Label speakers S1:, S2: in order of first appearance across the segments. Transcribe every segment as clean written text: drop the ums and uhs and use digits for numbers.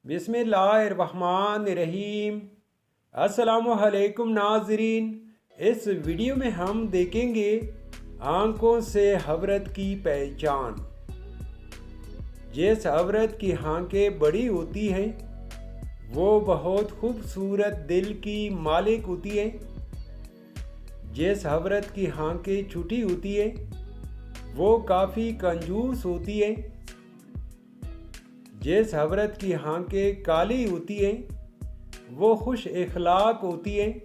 S1: बिस्मिल्लाहिर्रहमानिर्रहीम। अस्सलामुअलैकुम नाज़रीन। इस वीडियो में हम देखेंगे आंखों से हवरत की पहचान। जिस हवरत की आंखें बड़ी होती हैं वो बहुत खूबसूरत दिल की मालिक होती है। जिस हवरत की आंखें छोटी होती है वो काफ़ी कंजूस होती है। जिस हवरत की आंखें काली होती हैं वो खुश इखलाक होती हैं।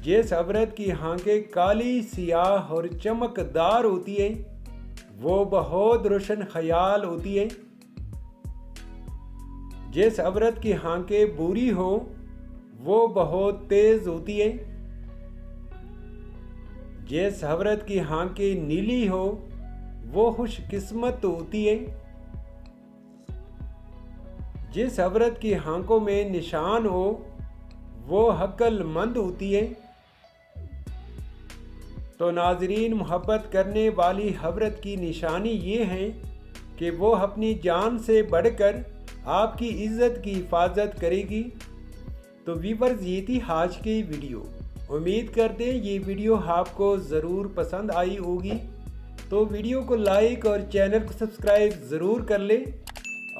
S1: जिस हवरत की आंखें काली, सियाह और चमकदार होती हैं वो बहुत रोशन ख्याल होती हैं। जिस हवरत की आंखें बुरी हो वो बहुत तेज होती हैं। जिस हवरत की आंखें नीली हो वो खुशकिस्मत होती हैं। जिस हवरत की आंखों में निशान हो वो अक्लमंद होती है। तो नाजरीन, मोहब्बत करने वाली हवरत की निशानी ये है कि वो अपनी जान से बढ़कर आपकी इज़्ज़त की हिफाजत करेगी। तो व्यूअर्स, ये थी आज की वीडियो। उम्मीद करते हैं ये वीडियो आपको ज़रूर पसंद आई होगी। तो वीडियो को लाइक और चैनल को सब्सक्राइब ज़रूर कर लें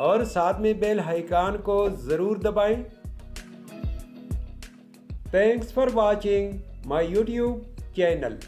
S1: और साथ में बेल आइकन को ज़रूर दबाएं। Thanks for watching my YouTube channel.